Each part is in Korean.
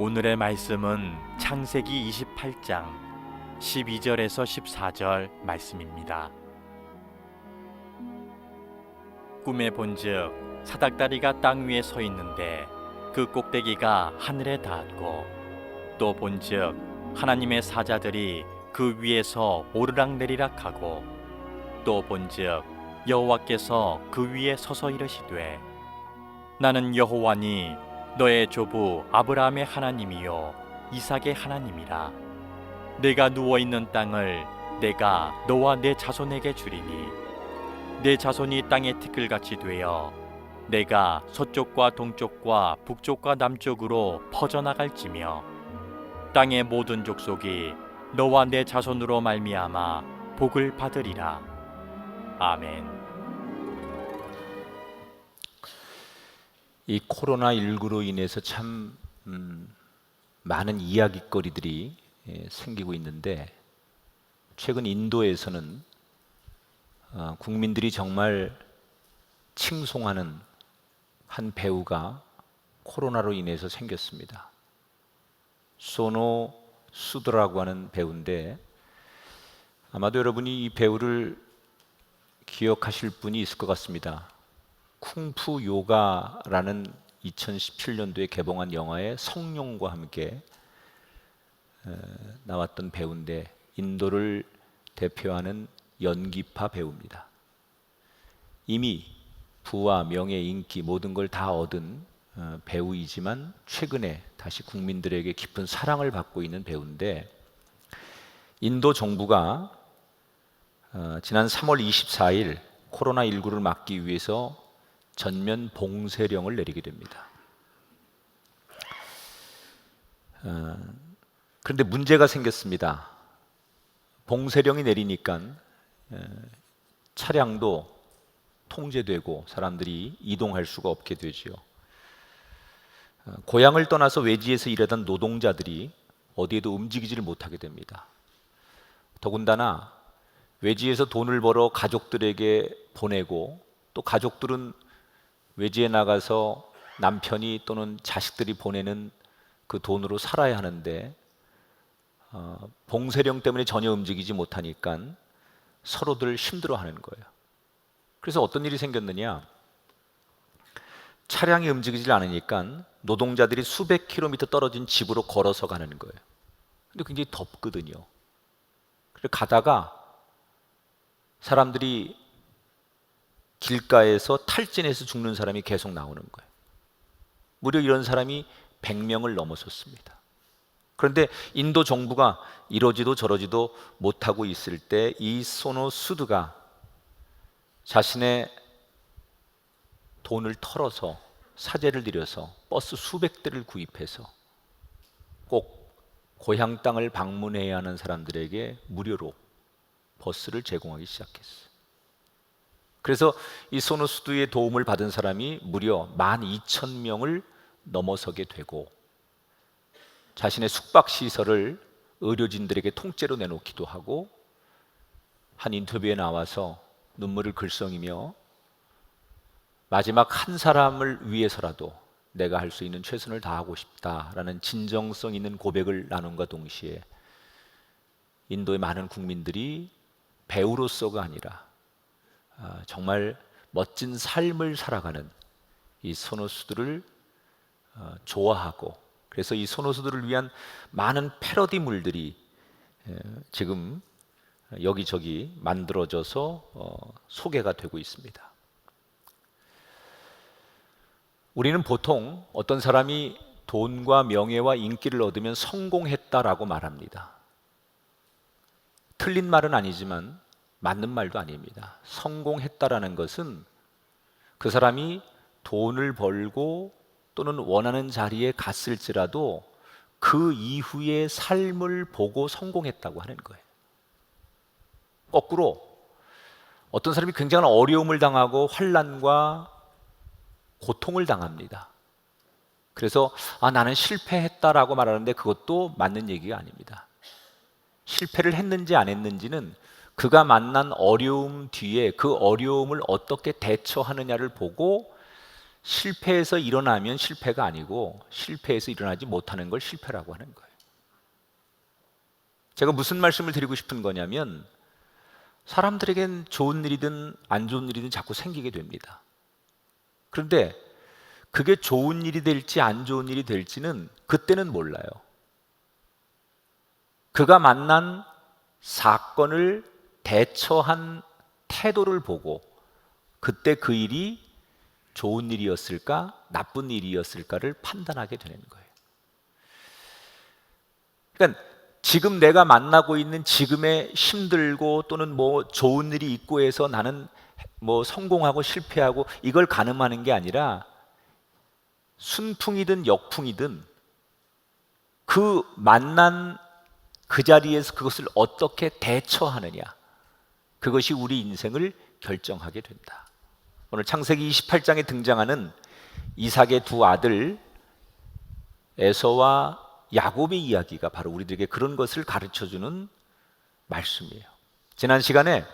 오늘의 말씀은 창세기 28장 12절에서 14절 말씀입니다. 꿈에 본즉 사닥다리가 땅 위에 서 있는데 그 꼭대기가 하늘에 닿았고, 또 본즉 하나님의 사자들이 그 위에서 오르락내리락 하고, 또 본즉 여호와께서 그 위에 서서 이르시되, 나는 여호와니 너의 조부 아브라함의 하나님이요 이삭의 하나님이라. 내가 누워있는 땅을 내가 너와 내 자손에게 주리니 내 자손이 땅의 티끌같이 되어 내가 서쪽과 동쪽과 북쪽과 남쪽으로 퍼져나갈지며, 땅의 모든 족속이 너와 내 자손으로 말미암아 복을 받으리라. 아멘. 이 코로나19로 인해서 참 많은 이야깃거리들이 생기고 있는데, 최근 인도에서는 국민들이 정말 칭송하는 한 배우가 코로나로 인해서 생겼습니다. 소노 수드라고 하는 배우인데, 아마도 여러분이 이 배우를 기억하실 분이 있을 것 같습니다. 쿵푸 요가라는 2017년도에 개봉한 영화의 성룡과 함께 나왔던 배우인데, 인도를 대표하는 연기파 배우입니다. 이미 부와 명예, 인기 모든 걸 다 얻은 배우이지만 최근에 다시 국민들에게 깊은 사랑을 받고 있는 배우인데, 인도 정부가 지난 3월 24일 코로나19를 막기 위해서 전면 봉쇄령을 내리게 됩니다. 그런데 문제가 생겼습니다. 봉쇄령이 내리니까 차량도 통제되고 사람들이 이동할 수가 없게 되지요. 고향을 떠나서 외지에서 일하던 노동자들이 어디에도 움직이지를 못하게 됩니다. 더군다나 외지에서 돈을 벌어 가족들에게 보내고, 또 가족들은 외지에 나가서 남편이 또는 자식들이 보내는 그 돈으로 살아야 하는데, 봉쇄령 때문에 전혀 움직이지 못하니까 서로들 힘들어하는 거예요. 그래서 어떤 일이 생겼느냐, 차량이 움직이질 않으니까 노동자들이 수백 킬로미터 떨어진 집으로 걸어서 가는 거예요. 근데 굉장히 덥거든요. 그래서 가다가 사람들이 길가에서 탈진해서 죽는 사람이 계속 나오는 거예요. 무려 이런 사람이 100명을 넘어섰습니다. 그런데 인도 정부가 이러지도 저러지도 못하고 있을 때, 이 소노 수드가 자신의 돈을 털어서 사재를 들여서 버스 수백 대를 구입해서 꼭 고향 땅을 방문해야 하는 사람들에게 무료로 버스를 제공하기 시작했어요. 그래서 이 소노 수드의 도움을 받은 사람이 무려 12,000명을 넘어서게 되고, 자신의 숙박시설을 의료진들에게 통째로 내놓기도 하고, 한 인터뷰에 나와서 눈물을 글썽이며 마지막 한 사람을 위해서라도 내가 할 수 있는 최선을 다하고 싶다라는 진정성 있는 고백을 나눈과 동시에, 인도의 많은 국민들이 배우로서가 아니라 정말 멋진 삶을 살아가는 이 소노수들을 좋아하고, 그래서 이 소노수들을 위한 많은 패러디물들이 지금 여기저기 만들어져서 소개가 되고 있습니다. 우리는 보통 어떤 사람이 돈과 명예와 인기를 얻으면 성공했다라고 말합니다. 틀린 말은 아니지만 맞는 말도 아닙니다. 성공했다라는 것은 그 사람이 돈을 벌고 또는 원하는 자리에 갔을지라도 그 이후의 삶을 보고 성공했다고 하는 거예요. 거꾸로 어떤 사람이 굉장한 어려움을 당하고 환난과 고통을 당합니다. 그래서 나는 실패했다라고 말하는데, 그것도 맞는 얘기가 아닙니다. 실패를 했는지 안 했는지는 그가 만난 어려움 뒤에 그 어려움을 어떻게 대처하느냐를 보고 실패해서 일어나면 실패가 아니고 실패해서 일어나지 못하는 걸 실패라고 하는 거예요. 제가 무슨 말씀을 드리고 싶은 거냐면 사람들에겐 좋은 일이든 안 좋은 일이든 자꾸 생기게 됩니다. 그런데 그게 좋은 일이 될지 안 좋은 일이 될지는 그때는 몰라요. 그가 만난 사건을 대처한 태도를 보고 그때 그 일이 좋은 일이었을까 나쁜 일이었을까를 판단하게 되는 거예요. 그러니까 지금 내가 만나고 있는 지금의 힘들고 또는 뭐 좋은 일이 있고 해서 나는 뭐 성공하고 실패하고 이걸 가늠하는 게 아니라 순풍이든 역풍이든 그 만난 그 자리에서 그것을 어떻게 대처하느냐, 그것이 우리 인생을 결정하게 된다. 오늘 창세기 28장에 등장하는 이삭의 두 아들 에서와 야곱의 이야기가 바로 우리들에게 그런 것을 가르쳐주는 말씀이에요. 지난 시간에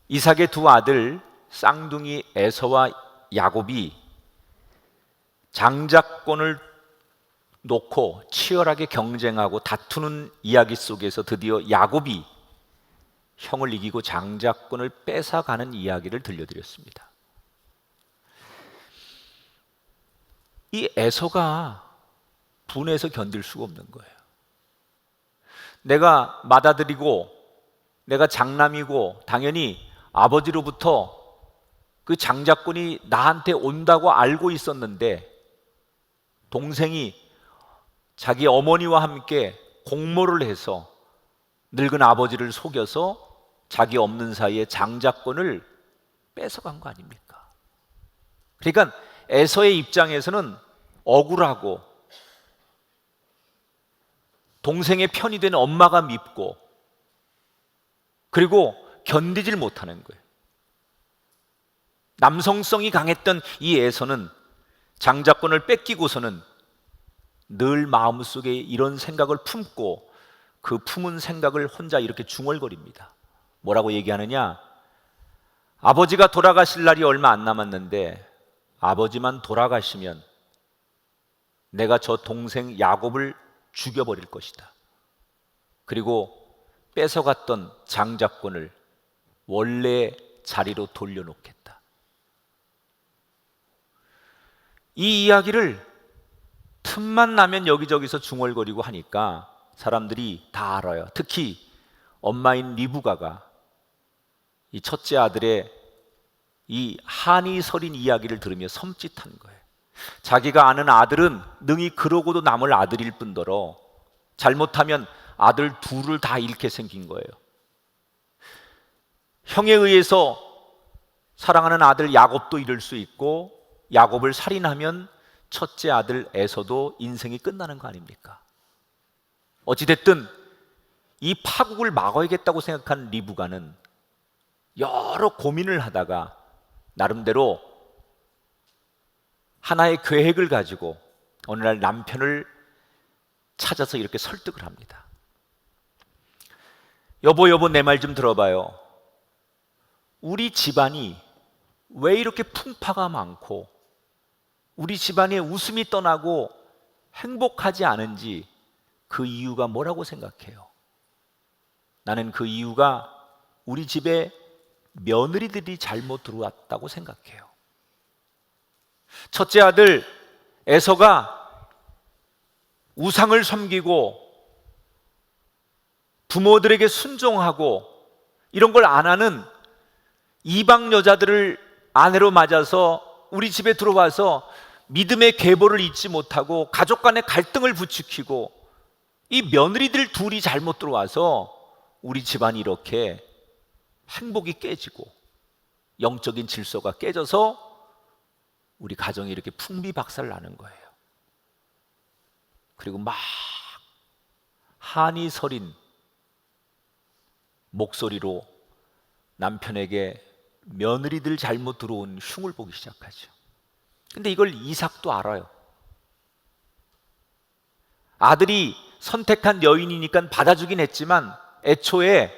이삭의 두 아들 쌍둥이 에서와 야곱이 장자권을 놓고 치열하게 경쟁하고 다투는 이야기 속에서 드디어 야곱이 형을 이기고 장자권을 뺏어가는 이야기를 들려드렸습니다. 이 에서가 분해서 견딜 수가 없는 거예요. 내가 맏아들이고 내가 장남이고 당연히 아버지로부터 그 장자권이 나한테 온다고 알고 있었는데 동생이 자기 어머니와 함께 공모를 해서 늙은 아버지를 속여서 자기 없는 사이에 장자권을 뺏어간 거 아닙니까? 그러니까 에서의 입장에서는 억울하고 동생의 편이 된 엄마가 밉고 그리고 견디질 못하는 거예요. 남성성이 강했던 이 에서는 장자권을 뺏기고서는 늘 마음속에 이런 생각을 품고 그 품은 생각을 혼자 이렇게 중얼거립니다. 뭐라고 얘기하느냐? 아버지가 돌아가실 날이 얼마 안 남았는데 아버지만 돌아가시면 내가 저 동생 야곱을 죽여버릴 것이다. 그리고 뺏어갔던 장자권을 원래 자리로 돌려놓겠다. 이 이야기를 틈만 나면 여기저기서 중얼거리고 하니까 사람들이 다 알아요. 특히 엄마인 리브가가 이 첫째 아들의 이 한이 서린 이야기를 들으며 섬찟한 거예요. 자기가 아는 아들은 능히 그러고도 남을 아들일 뿐더러 잘못하면 아들 둘을 다 잃게 생긴 거예요. 형에 의해서 사랑하는 아들 야곱도 잃을 수 있고 야곱을 살인하면 첫째 아들 에서도 인생이 끝나는 거 아닙니까? 어찌됐든 이 파국을 막아야겠다고 생각한 리브가는 여러 고민을 하다가 나름대로 하나의 계획을 가지고 어느 날 남편을 찾아서 이렇게 설득을 합니다. 여보 내 말 좀 들어봐요. 우리 집안이 왜 이렇게 풍파가 많고 우리 집안에 웃음이 떠나고 행복하지 않은지 그 이유가 뭐라고 생각해요? 나는 그 이유가 우리 집에 며느리들이 잘못 들어왔다고 생각해요. 첫째 아들 에서가 우상을 섬기고 부모들에게 순종하고 이런 걸 안 하는 이방 여자들을 아내로 맞아서 우리 집에 들어와서 믿음의 계보를 잊지 못하고 가족 간의 갈등을 부추기고 이 며느리들 둘이 잘못 들어와서 우리 집안이 이렇게 행복이 깨지고 영적인 질서가 깨져서 우리 가정이 이렇게 풍비박살 나는 거예요. 그리고 막 한이 서린 목소리로 남편에게 며느리들 잘못 들어온 흉을 보기 시작하죠. 근데 이걸 이삭도 알아요. 아들이 선택한 여인이니까 받아주긴 했지만 애초에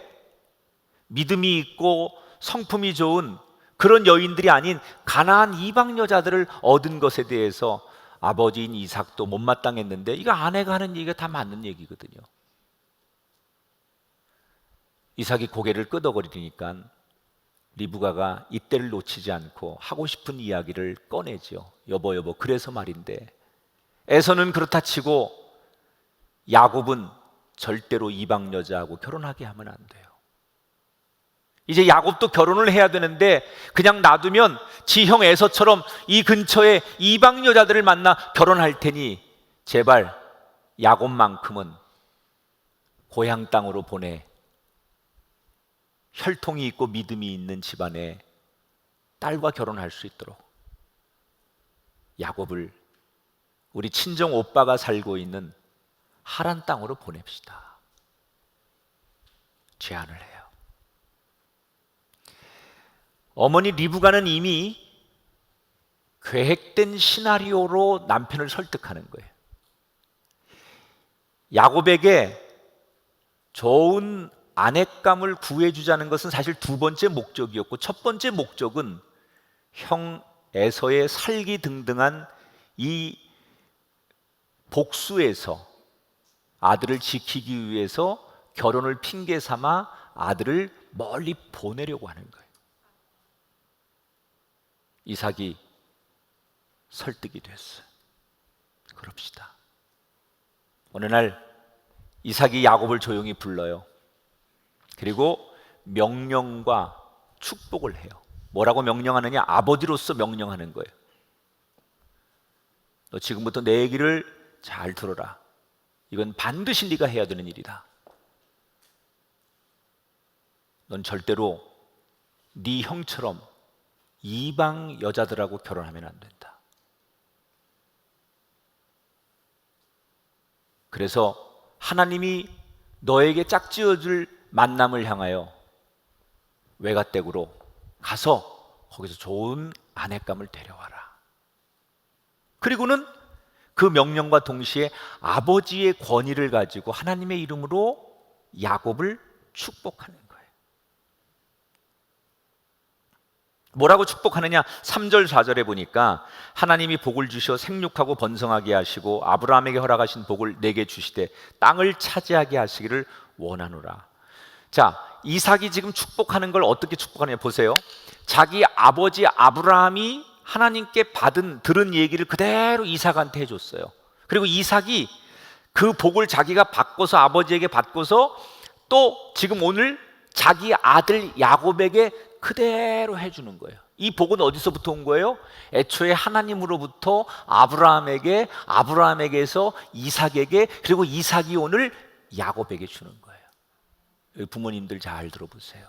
믿음이 있고 성품이 좋은 그런 여인들이 아닌 가나안 이방 여자들을 얻은 것에 대해서 아버지인 이삭도 못마땅했는데, 이거 아내가 하는 얘기가 다 맞는 얘기거든요. 이삭이 고개를 끄덕거리니까 리브가가 이때를 놓치지 않고 하고 싶은 이야기를 꺼내죠. 여보, 그래서 말인데, 에서는 그렇다 치고 야곱은 절대로 이방 여자하고 결혼하게 하면 안 돼요. 이제 야곱도 결혼을 해야 되는데 그냥 놔두면 지 형 에서처럼 이 근처에 이방 여자들을 만나 결혼할 테니 제발 야곱만큼은 고향 땅으로 보내 혈통이 있고 믿음이 있는 집안에 딸과 결혼할 수 있도록 야곱을 우리 친정 오빠가 살고 있는 하란 땅으로 보냅시다. 제안을 해요. 어머니 리브가는 이미 계획된 시나리오로 남편을 설득하는 거예요. 야곱에게 좋은 아내감을 구해주자는 것은 사실 두 번째 목적이었고, 첫 번째 목적은 형 에서의 살기등등한 이 복수에서 아들을 지키기 위해서 결혼을 핑계 삼아 아들을 멀리 보내려고 하는 거예요. 이삭이 설득이 됐어요. 그럽시다. 어느 날 이삭이 야곱을 조용히 불러요. 그리고 명령과 축복을 해요. 뭐라고 명령하느냐? 아버지로서 명령하는 거예요. 너 지금부터 내 얘기를 잘 들어라. 이건 반드시 네가 해야 되는 일이다. 넌 절대로 네 형처럼 이방 여자들하고 결혼하면 안 된다. 그래서 하나님이 너에게 짝지어줄 만남을 향하여 외가댁으로 가서 거기서 좋은 아내감을 데려와라. 그리고는 그 명령과 동시에 아버지의 권위를 가지고 하나님의 이름으로 야곱을 축복하는 거예요. 뭐라고 축복하느냐? 3절 4절에 보니까 하나님이 복을 주셔 생육하고 번성하게 하시고 아브라함에게 허락하신 복을 내게 주시되 땅을 차지하게 하시기를 원하노라. 자, 이삭이 지금 축복하는 걸 어떻게 축복하느냐 보세요. 자기 아버지 아브라함이 하나님께 들은 얘기를 그대로 이삭한테 해줬어요. 그리고 이삭이 그 복을 자기가 받고서 아버지에게 받고서 또 지금 오늘 자기 아들 야곱에게 그대로 해주는 거예요. 이 복은 어디서부터 온 거예요? 애초에 하나님으로부터 아브라함에게, 아브라함에게서 이삭에게, 그리고 이삭이 오늘 야곱에게 주는 거예요. 부모님들 잘 들어보세요.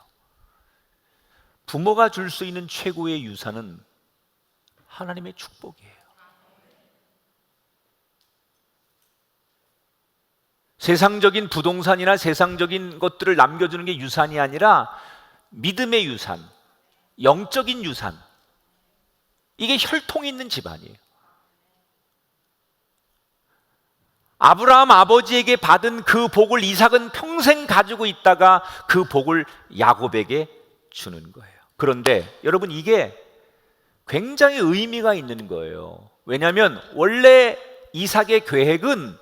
부모가 줄 수 있는 최고의 유산은 하나님의 축복이에요. 세상적인 부동산이나 세상적인 것들을 남겨주는 게 유산이 아니라 믿음의 유산, 영적인 유산, 이게 혈통이 있는 집안이에요. 아브라함 아버지에게 받은 그 복을 이삭은 평생 가지고 있다가 그 복을 야곱에게 주는 거예요. 그런데 여러분, 이게 굉장히 의미가 있는 거예요. 왜냐하면 원래 이삭의 계획은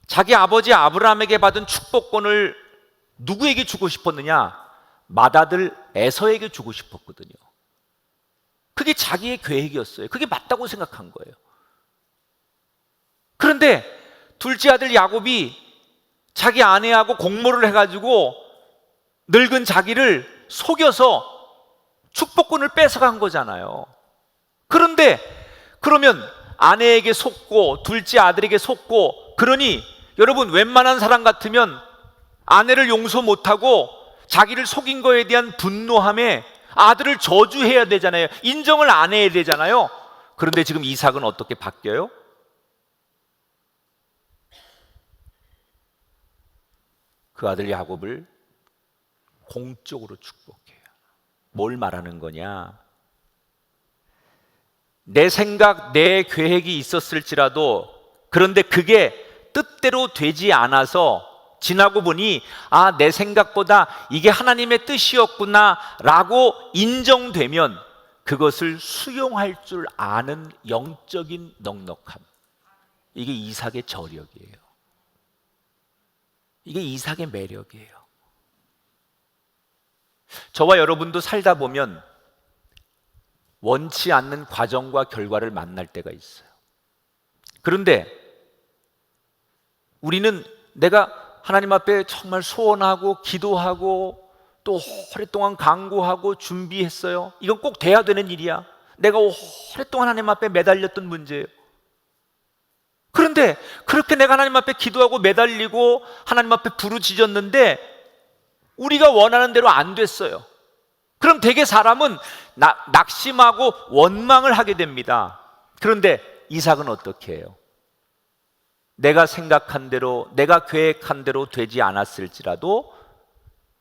자기 아버지 아브라함에게 받은 축복권을 누구에게 주고 싶었느냐? 맏아들 에서에게 주고 싶었거든요. 그게 자기의 계획이었어요. 그게 맞다고 생각한 거예요. 그런데 둘째 아들 야곱이 자기 아내하고 공모를 해가지고 늙은 자기를 속여서 축복권을 뺏어간 거잖아요. 그런데 그러면 아내에게 속고 둘째 아들에게 속고, 그러니 여러분, 웬만한 사람 같으면 아내를 용서 못하고 자기를 속인 거에 대한 분노함에 아들을 저주해야 되잖아요. 인정을 안 해야 되잖아요. 그런데 지금 이삭은 어떻게 바뀌어요? 그 아들 야곱을 공적으로 축복해요. 뭘 말하는 거냐? 내 생각, 내 계획이 있었을지라도, 그런데 그게 뜻대로 되지 않아서 지나고 보니 아, 내 생각보다 이게 하나님의 뜻이었구나라고 인정되면 그것을 수용할 줄 아는 영적인 넉넉함. 이게 이삭의 저력이에요. 이게 이삭의 매력이에요. 저와 여러분도 살다 보면 원치 않는 과정과 결과를 만날 때가 있어요. 그런데 우리는 내가 하나님 앞에 정말 소원하고 기도하고 또 오랫동안 간구하고 준비했어요. 이건 꼭 돼야 되는 일이야. 내가 오랫동안 하나님 앞에 매달렸던 문제예요. 그런데 그렇게 내가 하나님 앞에 기도하고 매달리고 하나님 앞에 부르짖었는데 우리가 원하는 대로 안 됐어요. 그럼 대개 사람은 낙심하고 원망을 하게 됩니다. 그런데 이삭은 어떻게 해요? 내가 생각한 대로, 내가 계획한 대로 되지 않았을지라도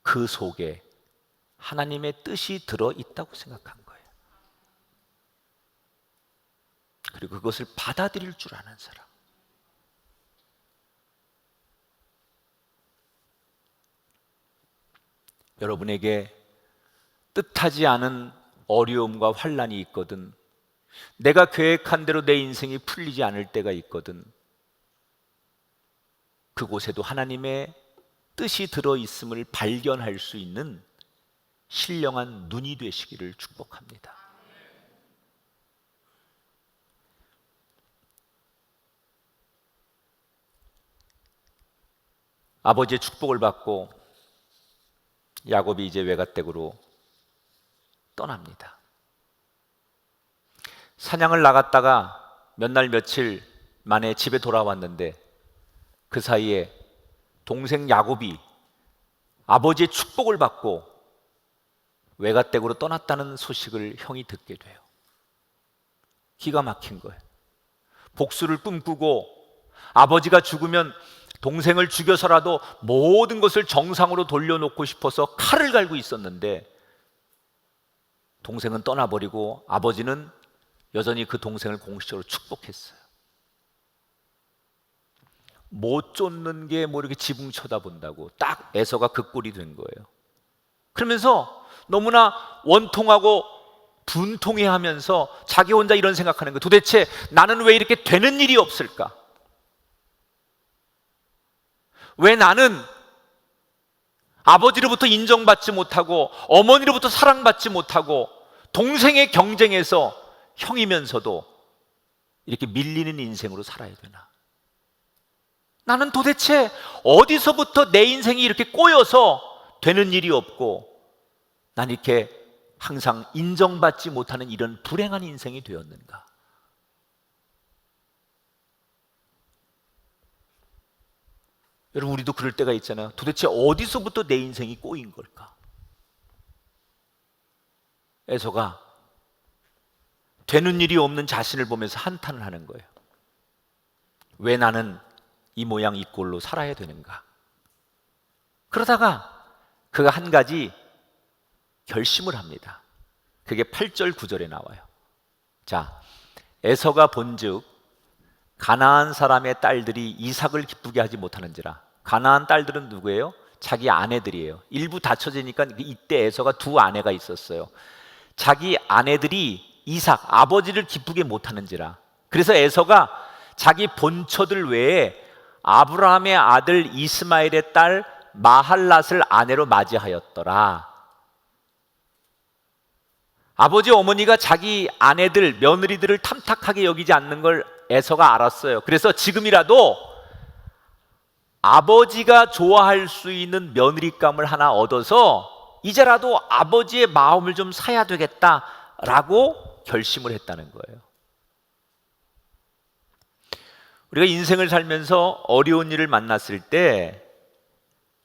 그 속에 하나님의 뜻이 들어있다고 생각한 거예요. 그리고 그것을 받아들일 줄 아는 사람. 여러분에게 뜻하지 않은 어려움과 환난이 있거든, 내가 계획한 대로 내 인생이 풀리지 않을 때가 있거든, 그곳에도 하나님의 뜻이 들어있음을 발견할 수 있는 신령한 눈이 되시기를 축복합니다. 아버지의 축복을 받고 야곱이 이제 외갓댁으로 떠납니다. 사냥을 나갔다가 몇 날 며칠 만에 집에 돌아왔는데 그 사이에 동생 야곱이 아버지의 축복을 받고 외갓댁으로 떠났다는 소식을 형이 듣게 돼요. 기가 막힌 거예요. 복수를 꿈꾸고 아버지가 죽으면 동생을 죽여서라도 모든 것을 정상으로 돌려놓고 싶어서 칼을 갈고 있었는데 동생은 떠나버리고 아버지는 여전히 그 동생을 공식적으로 축복했어요. 못 쫓는 게 뭐 이렇게 지붕 쳐다본다고 딱 에서가 그 꼴이 된 거예요. 그러면서 너무나 원통하고 분통해하면서 자기 혼자 이런 생각하는 거예요. 도대체 나는 왜 이렇게 되는 일이 없을까? 왜 나는 아버지로부터 인정받지 못하고 어머니로부터 사랑받지 못하고 동생의 경쟁에서 형이면서도 이렇게 밀리는 인생으로 살아야 되나? 나는 도대체 어디서부터 내 인생이 이렇게 꼬여서 되는 일이 없고 난 이렇게 항상 인정받지 못하는 이런 불행한 인생이 되었는가? 여러분, 우리도 그럴 때가 있잖아요. 도대체 어디서부터 내 인생이 꼬인 걸까? 에서가 되는 일이 없는 자신을 보면서 한탄을 하는 거예요. 왜 나는 이 모양 이 꼴로 살아야 되는가? 그러다가 그가 한 가지 결심을 합니다. 그게 8절 9절에 나와요. 자, 에서가 본즉 가나안 사람의 딸들이 이삭을 기쁘게 하지 못하는지라. 가나안 딸들은 누구예요? 자기 아내들이에요. 일부 다쳐지니까 이때 에서가 두 아내가 있었어요. 자기 아내들이 이삭 아버지를 기쁘게 못하는지라. 그래서 에서가 자기 본처들 외에 아브라함의 아들 이스마엘의 딸 마할랏을 아내로 맞이하였더라. 아버지 어머니가 자기 아내들 며느리들을 탐탁하게 여기지 않는 걸 에서가 알았어요. 그래서 지금이라도 아버지가 좋아할 수 있는 며느리감을 하나 얻어서 이제라도 아버지의 마음을 좀 사야 되겠다라고 결심을 했다는 거예요. 우리가 인생을 살면서 어려운 일을 만났을 때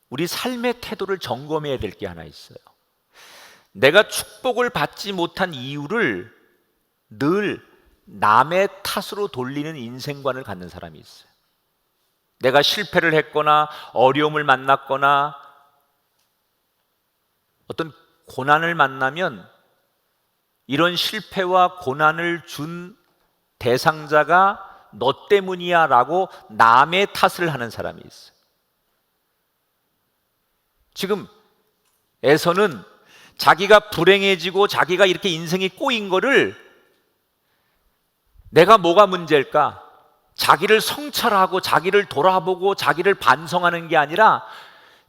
우리 삶의 태도를 점검해야 될 게 하나 있어요. 내가 축복을 받지 못한 이유를 늘 남의 탓으로 돌리는 인생관을 갖는 사람이 있어요. 내가 실패를 했거나 어려움을 만났거나 어떤 고난을 만나면 이런 실패와 고난을 준 대상자가 너 때문이야 라고 남의 탓을 하는 사람이 있어요. 지금 에서는 자기가 불행해지고 자기가 이렇게 인생이 꼬인 거를 내가 뭐가 문제일까? 자기를 성찰하고 자기를 돌아보고 자기를 반성하는 게 아니라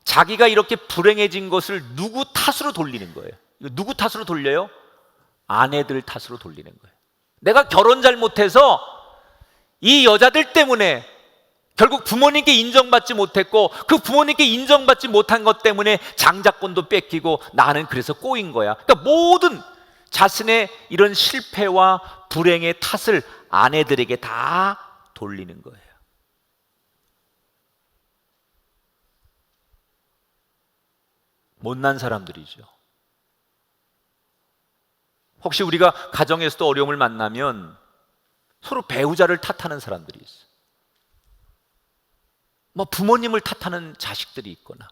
자기가 이렇게 불행해진 것을 누구 탓으로 돌리는 거예요. 이거 누구 탓으로 돌려요? 아내들 탓으로 돌리는 거예요. 내가 결혼 잘못해서 이 여자들 때문에 결국 부모님께 인정받지 못했고 그 부모님께 인정받지 못한 것 때문에 장자권도 뺏기고 나는 그래서 꼬인 거야. 그러니까 모든 자신의 이런 실패와 불행의 탓을 아내들에게 다 돌리는 거예요. 못난 사람들이죠. 혹시 우리가 가정에서도 어려움을 만나면 서로 배우자를 탓하는 사람들이 있어요. 뭐 부모님을 탓하는 자식들이 있거나.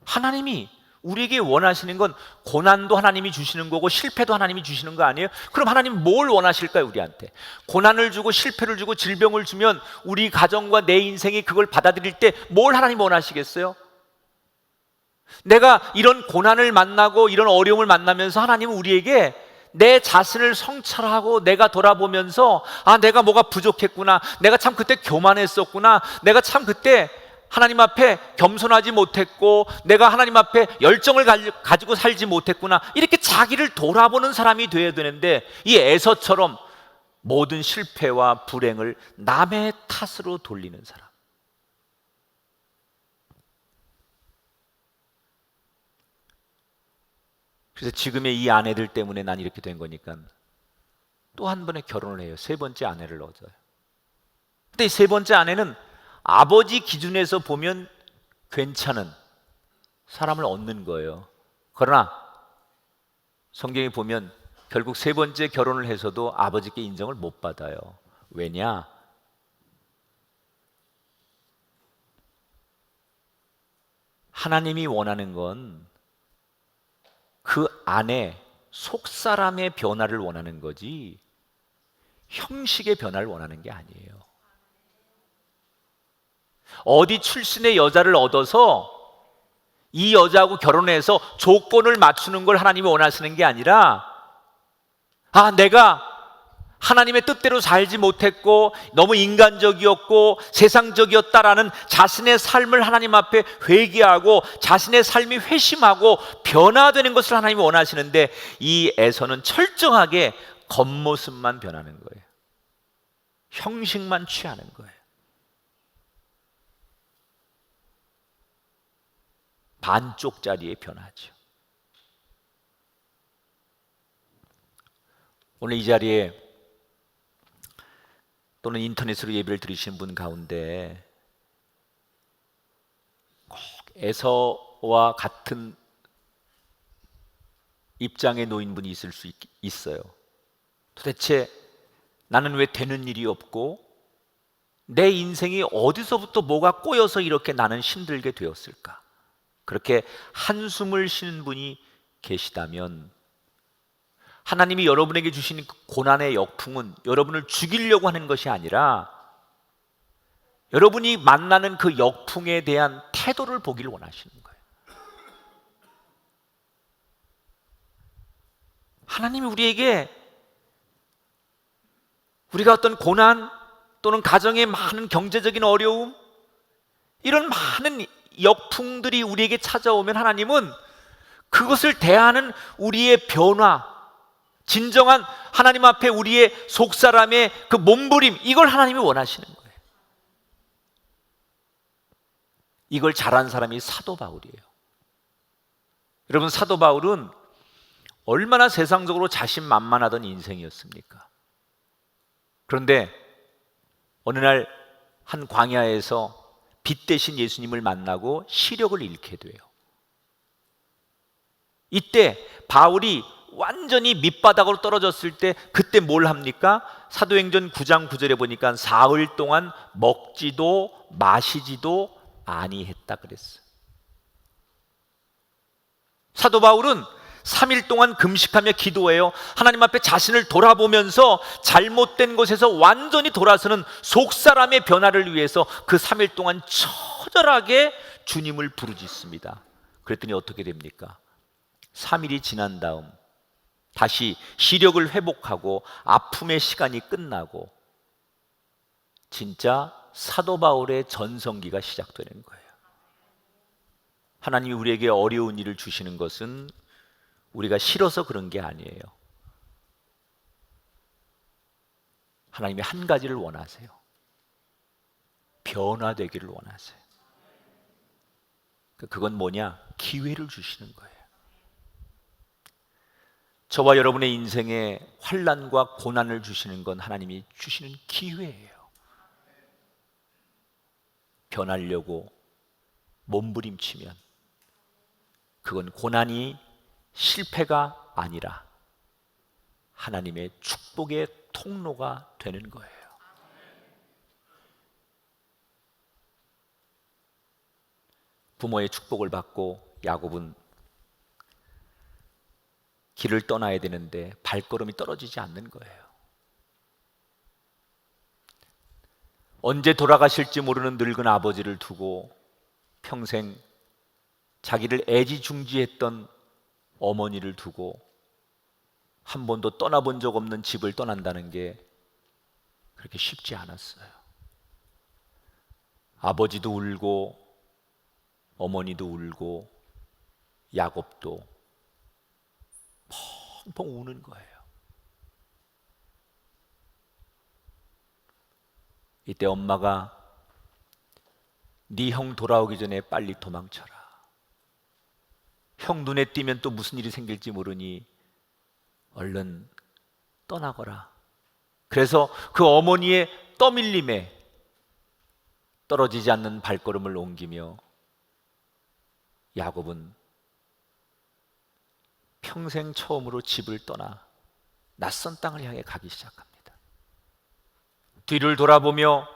하나님이 우리에게 원하시는 건 고난도 하나님이 주시는 거고 실패도 하나님이 주시는 거 아니에요? 그럼 하나님 뭘 원하실까요, 우리한테? 고난을 주고 실패를 주고 질병을 주면 우리 가정과 내 인생이 그걸 받아들일 때 뭘 하나님 원하시겠어요? 내가 이런 고난을 만나고 이런 어려움을 만나면서 하나님은 우리에게 내 자신을 성찰하고 내가 돌아보면서 아, 내가 뭐가 부족했구나, 내가 참 그때 교만했었구나, 내가 참 그때 하나님 앞에 겸손하지 못했고 내가 하나님 앞에 열정을 가지고 살지 못했구나, 이렇게 자기를 돌아보는 사람이 되어야 되는데 이 에서처럼 모든 실패와 불행을 남의 탓으로 돌리는 사람. 그래서 지금의 이 아내들 때문에 난 이렇게 된 거니까 또 한 번에 결혼을 해요. 세 번째 아내를 얻어요. 근데 이 세 번째 아내는 아버지 기준에서 보면 괜찮은 사람을 얻는 거예요. 그러나 성경에 보면 결국 세 번째 결혼을 해서도 아버지께 인정을 못 받아요. 왜냐? 하나님이 원하는 건 그 안에 속사람의 변화를 원하는 거지 형식의 변화를 원하는 게 아니에요. 어디 출신의 여자를 얻어서 이 여자하고 결혼해서 조건을 맞추는 걸 하나님이 원하시는 게 아니라 아, 내가 하나님의 뜻대로 살지 못했고 너무 인간적이었고 세상적이었다라는 자신의 삶을 하나님 앞에 회개하고 자신의 삶이 회심하고 변화되는 것을 하나님이 원하시는데 이 에서는 철저하게 겉모습만 변하는 거예요. 형식만 취하는 거예요. 반쪽짜리의 변화죠. 오늘 이 자리에 또는 인터넷으로 예배를 들으신 분 가운데 꼭 에서와 같은 입장에 놓인 분이 있을 수 있어요. 도대체 나는 왜 되는 일이 없고 내 인생이 어디서부터 뭐가 꼬여서 이렇게 나는 힘들게 되었을까? 그렇게 한숨을 쉬는 분이 계시다면 하나님이 여러분에게 주신 그 고난의 역풍은 여러분을 죽이려고 하는 것이 아니라 여러분이 만나는 그 역풍에 대한 태도를 보기를 원하시는 거예요. 하나님이 우리에게 우리가 어떤 고난 또는 가정의 많은 경제적인 어려움, 이런 많은 역풍들이 우리에게 찾아오면 하나님은 그것을 대하는 우리의 변화, 진정한 하나님 앞에 우리의 속사람의 그 몸부림, 이걸 하나님이 원하시는 거예요. 이걸 잘한 사람이 사도 바울이에요. 여러분, 사도 바울은 얼마나 세상적으로 자신만만하던 인생이었습니까? 그런데 어느 날 한 광야에서 빛 대신 예수님을 만나고 시력을 잃게 돼요. 이때 바울이 완전히 밑바닥으로 떨어졌을 때 그때 뭘 합니까? 사도행전 9장 9절에 보니까 사흘 동안 먹지도 마시지도 아니했다 그랬어요. 사도 바울은 3일 동안 금식하며 기도해요. 하나님 앞에 자신을 돌아보면서 잘못된 것에서 완전히 돌아서는 속사람의 변화를 위해서 그 3일 동안 처절하게 주님을 부르짖습니다. 그랬더니 어떻게 됩니까? 3일이 지난 다음 다시 시력을 회복하고 아픔의 시간이 끝나고 진짜 사도 바울의 전성기가 시작되는 거예요. 하나님이 우리에게 어려운 일을 주시는 것은 우리가 싫어서 그런 게 아니에요. 하나님이 한 가지를 원하세요. 변화되기를 원하세요. 그건 뭐냐? 기회를 주시는 거예요. 저와 여러분의 인생에 환난과 고난을 주시는 건 하나님이 주시는 기회예요. 변하려고 몸부림치면 그건 고난이 실패가 아니라 하나님의 축복의 통로가 되는 거예요. 부모의 축복을 받고 야곱은 길을 떠나야 되는데 발걸음이 떨어지지 않는 거예요. 언제 돌아가실지 모르는 늙은 아버지를 두고 평생 자기를 애지중지했던 어머니를 두고 한 번도 떠나본 적 없는 집을 떠난다는 게 그렇게 쉽지 않았어요. 아버지도 울고 어머니도 울고 야곱도 펑펑 우는 거예요. 이때 엄마가 네 형 돌아오기 전에 빨리 도망쳐라. 형 눈에 띄면 또 무슨 일이 생길지 모르니 얼른 떠나거라. 그래서 그 어머니의 떠밀림에 떨어지지 않는 발걸음을 옮기며 야곱은 평생 처음으로 집을 떠나 낯선 땅을 향해 가기 시작합니다. 뒤를 돌아보며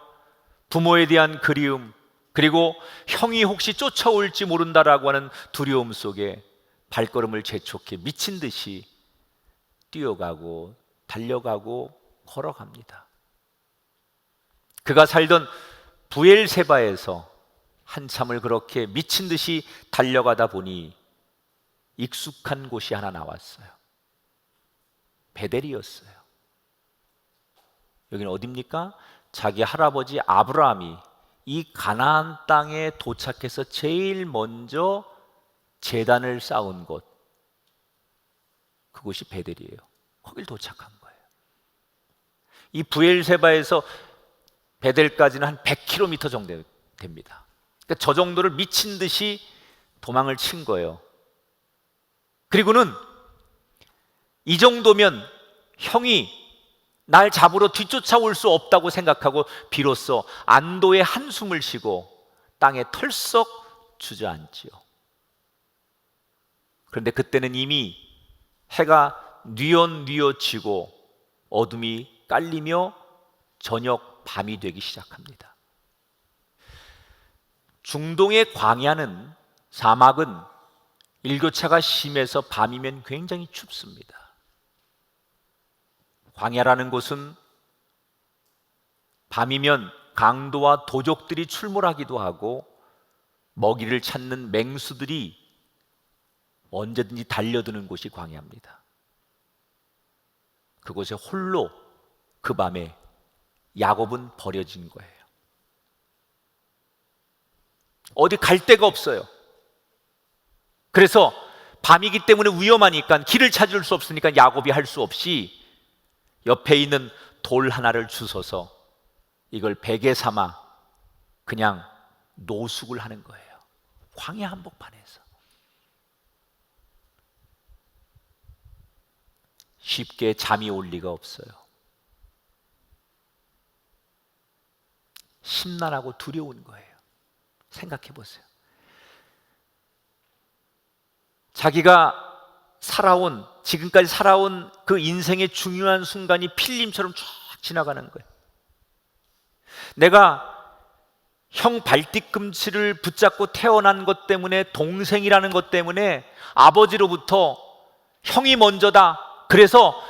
부모에 대한 그리움, 그리고 형이 혹시 쫓아올지 모른다라고 하는 두려움 속에 발걸음을 재촉해 미친 듯이 뛰어가고 달려가고 걸어갑니다. 그가 살던 부엘세바에서 한참을 그렇게 미친 듯이 달려가다 보니 익숙한 곳이 하나 나왔어요. 베델이었어요. 여기는 어디입니까? 자기 할아버지 아브라함이 이 가나안 땅에 도착해서 제일 먼저 제단을 쌓은 곳, 그곳이 베델이에요. 거길 도착한 거예요. 이 부엘세바에서 베델까지는 한 100km 정도 됩니다. 그러니까 저 정도를 미친 듯이 도망을 친 거예요. 그리고는 이 정도면 형이 날 잡으러 뒤쫓아올 수 없다고 생각하고 비로소 안도의 한숨을 쉬고 땅에 털썩 주저앉지요. 그런데 그때는 이미 해가 뉘엿뉘엿지고 어둠이 깔리며 저녁 밤이 되기 시작합니다. 중동의 광야는, 사막은 일교차가 심해서 밤이면 굉장히 춥습니다. 광야라는 곳은 밤이면 강도와 도적들이 출몰하기도 하고 먹이를 찾는 맹수들이 언제든지 달려드는 곳이 광야입니다. 그곳에 홀로 그 밤에 야곱은 버려진 거예요. 어디 갈 데가 없어요. 그래서 밤이기 때문에 위험하니까, 길을 찾을 수 없으니까 야곱이 할 수 없이 옆에 있는 돌 하나를 주워서 이걸 베개 삼아 그냥 노숙을 하는 거예요. 광야 한복판에서. 쉽게 잠이 올 리가 없어요. 심란하고 두려운 거예요. 생각해 보세요. 자기가 지금까지 살아온 그 인생의 중요한 순간이 필름처럼 쫙 지나가는 거예요. 내가 형 발뒤꿈치를 붙잡고 태어난 것 때문에, 동생이라는 것 때문에 아버지로부터 형이 먼저다. 그래서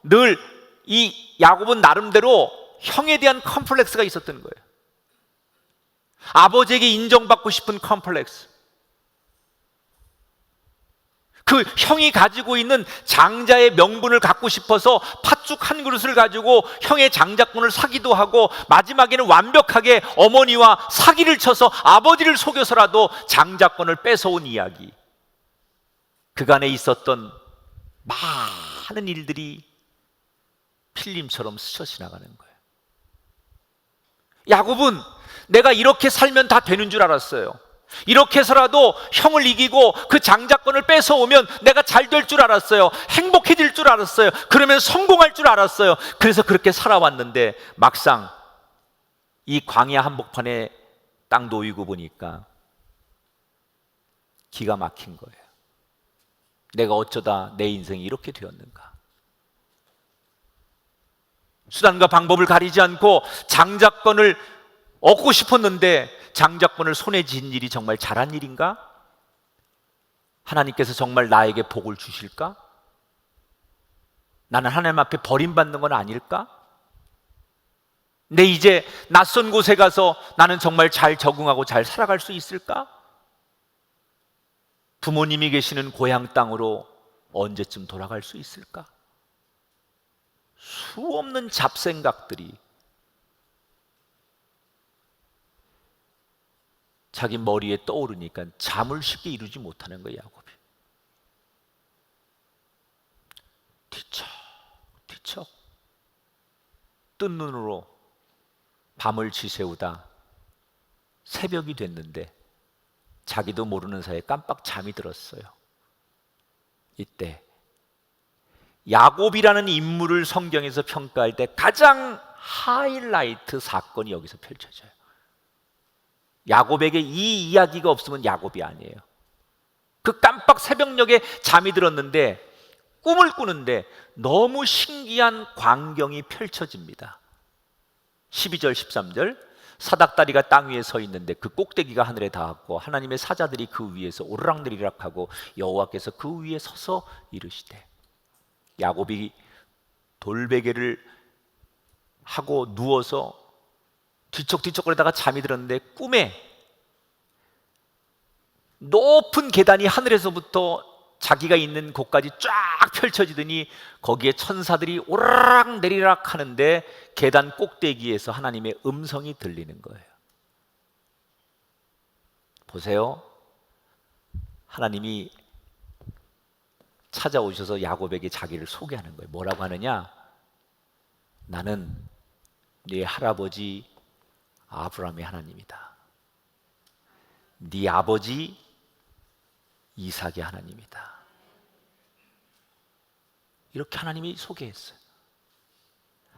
늘 이 야곱은 나름대로 형에 대한 컴플렉스가 있었던 거예요. 아버지에게 인정받고 싶은 컴플렉스, 그 형이 가지고 있는 장자의 명분을 갖고 싶어서 팥죽 한 그릇을 가지고 형의 장자권을 사기도 하고, 마지막에는 완벽하게 어머니와 사기를 쳐서 아버지를 속여서라도 장자권을 뺏어온 이야기. 그간에 있었던 많은 일들이 필름처럼 스쳐 지나가는 거예요. 야곱은 내가 이렇게 살면 다 되는 줄 알았어요. 이렇게 해서라도 형을 이기고 그 장자권을 뺏어오면 내가 잘 될 줄 알았어요. 행복해질 줄 알았어요. 그러면 성공할 줄 알았어요. 그래서 그렇게 살아왔는데 막상 이 광야 한복판에 딱 놓이고 보니까 기가 막힌 거예요. 내가 어쩌다 내 인생이 이렇게 되었는가. 수단과 방법을 가리지 않고 장자권을 얻고 싶었는데 장자권을 손에 쥔 일이 정말 잘한 일인가? 하나님께서 정말 나에게 복을 주실까? 나는 하나님 앞에 버림받는 건 아닐까? 내 이제 낯선 곳에 가서 나는 정말 잘 적응하고 잘 살아갈 수 있을까? 부모님이 계시는 고향 땅으로 언제쯤 돌아갈 수 있을까? 수없는 잡생각들이 자기 머리에 떠오르니까 잠을 쉽게 이루지 못하는 거예요. 야곱이 뒤척 뜬 눈으로 밤을 지새우다 새벽이 됐는데 자기도 모르는 사이에 깜빡 잠이 들었어요. 이때 야곱이라는 인물을 성경에서 평가할 때 가장 하이라이트 사건이 여기서 펼쳐져요. 야곱에게 이 이야기가 없으면 야곱이 아니에요. 그 깜빡 새벽녘에 잠이 들었는데 꿈을 꾸는데 너무 신기한 광경이 펼쳐집니다. 12절 13절 사닥다리가 땅 위에 서 있는데 그 꼭대기가 하늘에 닿았고 하나님의 사자들이 그 위에서 오르락내리락 하고 여호와께서 그 위에 서서 이르시되. 야곱이 돌베개를 하고 누워서 뒤척뒤척거리다가 잠이 들었는데 꿈에 높은 계단이 하늘에서부터 자기가 있는 곳까지 쫙 펼쳐지더니 거기에 천사들이 오르락내리락 하는데 계단 꼭대기에서 하나님의 음성이 들리는 거예요. 보세요. 하나님이 찾아오셔서 야곱에게 자기를 소개하는 거예요. 뭐라고 하느냐? 나는 네 할아버지 아브라함의 하나님이다. 네 아버지 이삭의 하나님이다. 이렇게 하나님이 소개했어요.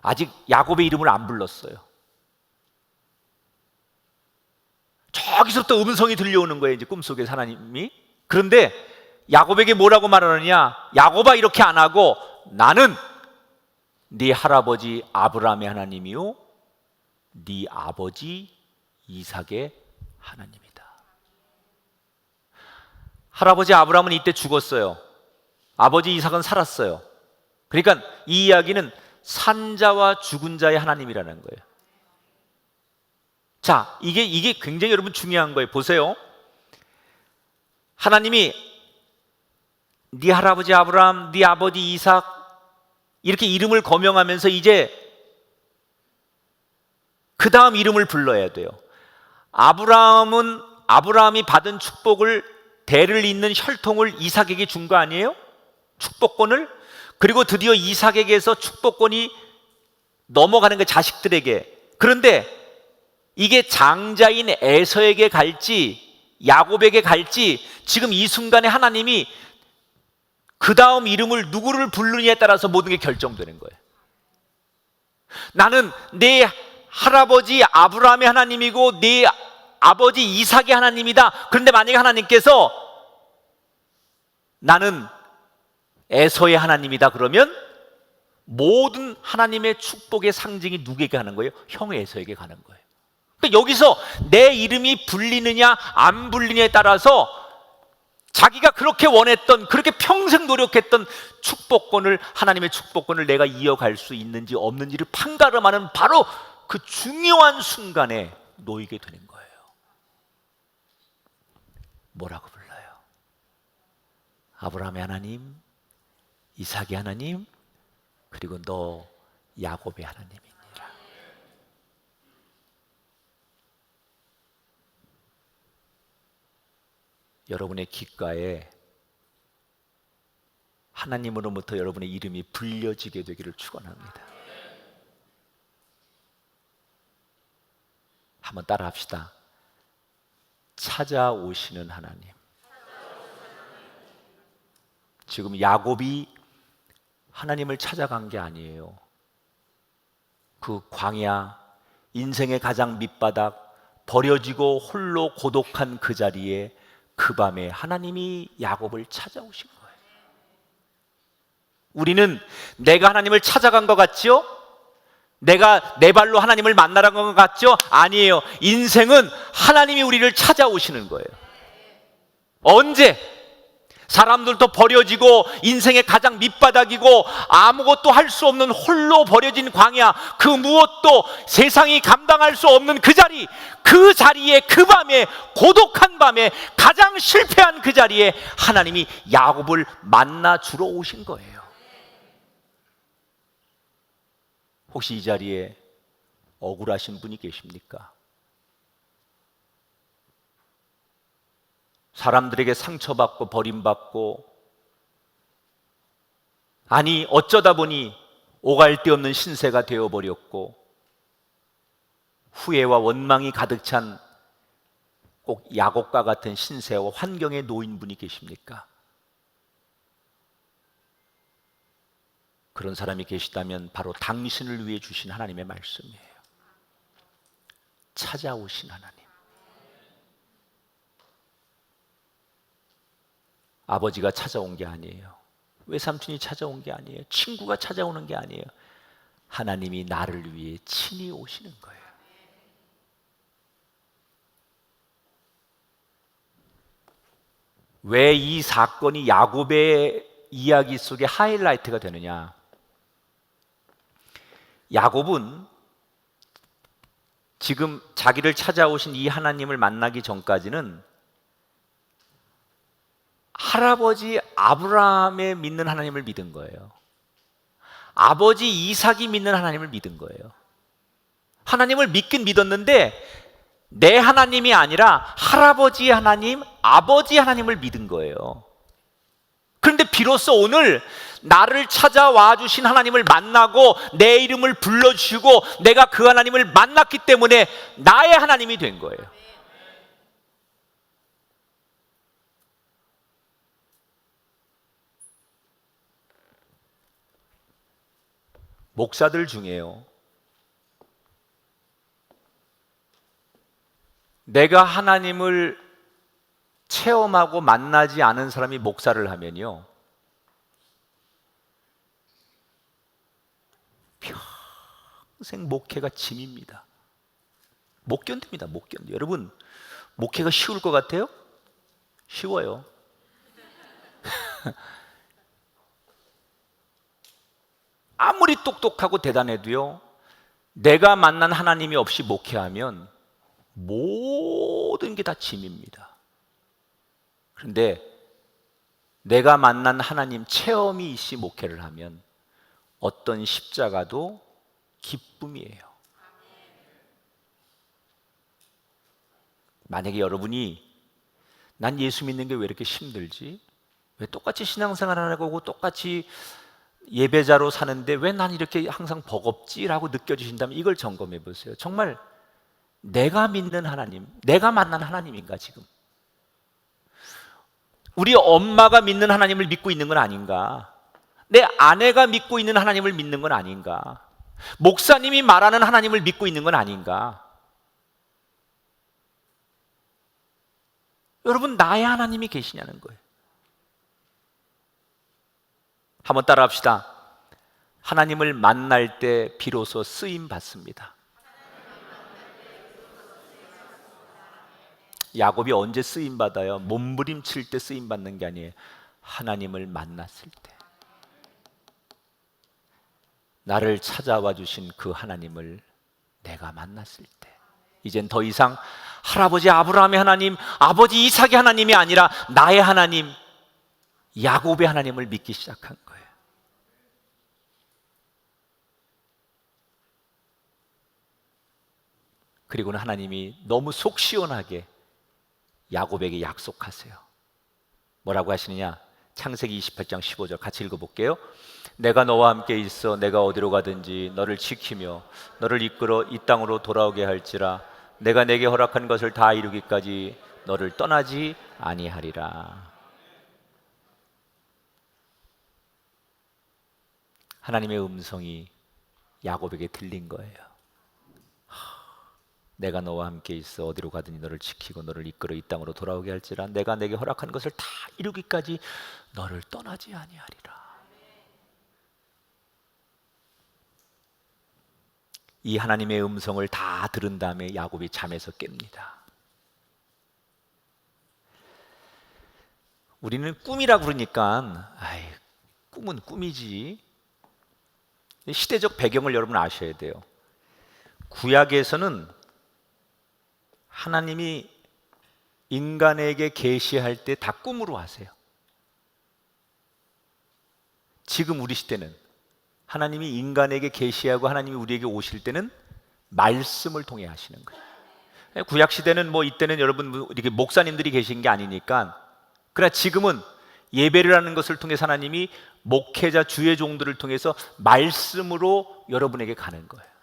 아직 야곱의 이름을 안 불렀어요. 저기서부터 음성이 들려오는 거예요. 이제 꿈속에서 하나님이. 그런데 야곱에게 뭐라고 말하느냐? 야곱아 이렇게 안 하고 나는 네 할아버지 아브라함의 하나님이요 네 아버지 이삭의 하나님이다. 할아버지 아브라함은 이때 죽었어요. 아버지 이삭은 살았어요. 그러니까 이 이야기는 산자와 죽은 자의 하나님이라는 거예요. 자, 이게 굉장히 여러분 중요한 거예요. 보세요. 하나님이 네 할아버지 아브라함, 네 아버지 이삭 이렇게 이름을 거명하면서 이제 그 다음 이름을 불러야 돼요. 아브라함이 받은 축복을 대를 잇는 혈통을 이삭에게 준 거 아니에요? 축복권을. 그리고 드디어 이삭에게서 축복권이 넘어가는 게 자식들에게. 그런데 이게 장자인 에서에게 갈지 야곱에게 갈지 지금 이 순간에 하나님이 그 다음 이름을 누구를 부르느냐에 따라서 모든 게 결정되는 거예요. 나는 내 할아버지 아브라함의 하나님이고 네 아버지 이삭의 하나님이다. 그런데 만약에 하나님께서 나는 에서의 하나님이다 그러면 모든 하나님의 축복의 상징이 누구에게 가는 거예요? 형 에서에게 가는 거예요. 그러니까 여기서 내 이름이 불리느냐 안 불리느냐에 따라서 자기가 그렇게 원했던, 그렇게 평생 노력했던 축복권을, 하나님의 축복권을 내가 이어갈 수 있는지 없는지를 판가름하는 바로 그 중요한 순간에 놓이게 되는 거예요. 뭐라고 불러요? 아브라함의 하나님, 이삭의 하나님, 그리고 너 야곱의 하나님이니라. 여러분의 귓가에 하나님으로부터 여러분의 이름이 불려지게 되기를 축원합니다. 한번 따라 합시다. 찾아오시는 하나님. 지금 야곱이 하나님을 찾아간 게 아니에요. 그 광야, 인생의 가장 밑바닥, 버려지고 홀로 고독한 그 자리에 그 밤에 하나님이 야곱을 찾아오신 거예요. 우리는 내가 하나님을 찾아간 것 같지요? 내가 내 발로 하나님을 만나러 간 것 같죠? 아니에요. 인생은 하나님이 우리를 찾아오시는 거예요. 언제? 사람들도 버려지고 인생의 가장 밑바닥이고 아무것도 할 수 없는 홀로 버려진 광야, 그 무엇도 세상이 감당할 수 없는 그 자리, 그 자리에, 그 밤에, 고독한 밤에, 가장 실패한 그 자리에 하나님이 야곱을 만나 주러 오신 거예요. 혹시 이 자리에 억울하신 분이 계십니까? 사람들에게 상처받고 버림받고, 아니 어쩌다 보니 오갈 데 없는 신세가 되어버렸고 후회와 원망이 가득 찬 꼭 야곱과 같은 신세와 환경에 놓인 분이 계십니까? 그런 사람이 계시다면 바로 당신을 위해 주신 하나님의 말씀이에요. 찾아오신 하나님. 아버지가 찾아온 게 아니에요. 외삼촌이 찾아온 게 아니에요. 친구가 찾아오는 게 아니에요. 하나님이 나를 위해 친히 오시는 거예요. 왜 이 사건이 야곱의 이야기 속에 하이라이트가 되느냐? 야곱은 지금 자기를 찾아오신 이 하나님을 만나기 전까지는 할아버지 아브라함의 믿는 하나님을 믿은 거예요. 아버지 이삭이 믿는 하나님을 믿은 거예요. 하나님을 믿긴 믿었는데 내 하나님이 아니라 할아버지 하나님, 아버지 하나님을 믿은 거예요. 그런데 비로소 오늘 나를 찾아와 주신 하나님을 만나고 내 이름을 불러주시고 내가 그 하나님을 만났기 때문에 나의 하나님이 된 거예요. 목사들 중에요, 내가 하나님을 체험하고 만나지 않은 사람이 목사를 하면요, 평생 목회가 짐입니다. 못 견딥니다. 못 견뎌. 여러분, 목회가 쉬울 것 같아요? 쉬워요. 아무리 똑똑하고 대단해도요, 내가 만난 하나님이 없이 목회하면 모든 게 다 짐입니다. 그런데 내가 만난 하나님 체험이 있이 목회를 하면 어떤 십자가도 기쁨이에요. 만약에 여러분이 난 예수 믿는 게 왜 이렇게 힘들지? 왜 똑같이 신앙생활 하고 똑같이 예배자로 사는데 왜 난 이렇게 항상 버겁지? 라고 느껴지신다면 이걸 점검해 보세요. 정말 내가 믿는 하나님, 내가 만난 하나님인가 지금? 우리 엄마가 믿는 하나님을 믿고 있는 건 아닌가? 내 아내가 믿고 있는 하나님을 믿는 건 아닌가? 목사님이 말하는 하나님을 믿고 있는 건 아닌가? 여러분, 나의 하나님이 계시냐는 거예요. 한번 따라 합시다. 하나님을 만날 때 비로소 쓰임 받습니다. 야곱이 언제 쓰임 받아요? 몸부림칠 때 쓰임 받는 게 아니에요. 하나님을 만났을 때. 나를 찾아와 주신 그 하나님을 내가 만났을 때. 이젠 더 이상 할아버지 아브라함의 하나님, 아버지 이삭의 하나님이 아니라 나의 하나님, 야곱의 하나님을 믿기 시작한 거예요. 그리고는 하나님이 너무 속 시원하게 야곱에게 약속하세요. 뭐라고 하시느냐? 창세기 28장 15절 같이 읽어볼게요. 내가 너와 함께 있어 내가 어디로 가든지 너를 지키며 너를 이끌어 이 땅으로 돌아오게 할지라 내가 내게 허락한 것을 다 이루기까지 너를 떠나지 아니하리라. 하나님의 음성이 야곱에게 들린 거예요. 내가 너와 함께 있어 어디로 가든지 너를 지키고 너를 이끌어 이 땅으로 돌아오게 할지라 내가 내게 허락한 것을 다 이루기까지 너를 떠나지 아니하리라. 이 하나님의 음성을 다 들은 다음에 야곱이 잠에서 깹니다. 우리는 꿈이라고 그러니까 꿈은 꿈이지. 시대적 배경을 여러분 아셔야 돼요. 구약에서는 하나님이 인간에게 계시할 때 다 꿈으로 하세요. 지금 우리 시대는 하나님이 인간에게 계시하고 하나님이 우리에게 오실 때는 말씀을 통해 하시는 거예요. 구약 시대는 이때는 여러분 이렇게 목사님들이 계신 게 아니니까, 그러나 지금은 예배를 하는 것을 통해서 하나님이 목회자 주의 종들을 통해서 말씀으로 여러분에게 가는 거예요.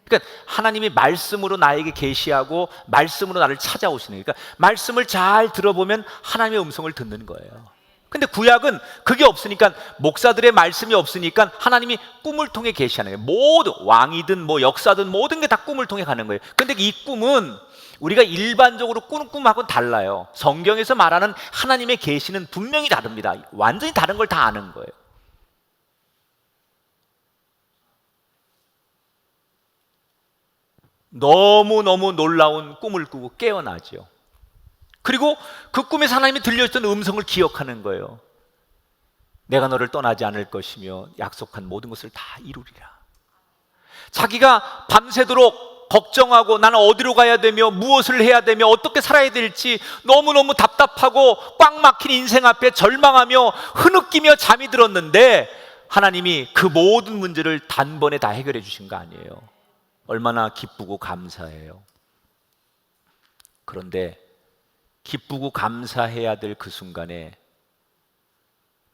그러니까 하나님이 말씀으로 나에게 계시하고 말씀으로 나를 찾아오시는 거예요. 그러니까 말씀을 잘 들어보면 하나님의 음성을 듣는 거예요. 근데 구약은 그게 없으니까, 목사들의 말씀이 없으니까 하나님이 꿈을 통해 계시하는 거예요. 모두 왕이든 역사든 모든 게 다 꿈을 통해 가는 거예요. 근데 이 꿈은 우리가 일반적으로 꾸는 꿈하고는 달라요. 성경에서 말하는 하나님의 계시는 분명히 다릅니다. 완전히 다른 걸 다 아는 거예요. 너무너무 놀라운 꿈을 꾸고 깨어나죠. 그리고 그 꿈에서 하나님이 들려줬던 음성을 기억하는 거예요. 내가 너를 떠나지 않을 것이며 약속한 모든 것을 다 이루리라. 자기가 밤새도록 걱정하고 나는 어디로 가야 되며 무엇을 해야 되며 어떻게 살아야 될지 너무너무 답답하고 꽉 막힌 인생 앞에 절망하며 흐느끼며 잠이 들었는데, 하나님이 그 모든 문제를 단번에 다 해결해 주신 거 아니에요. 얼마나 기쁘고 감사해요. 그런데 기쁘고 감사해야 될 그 순간에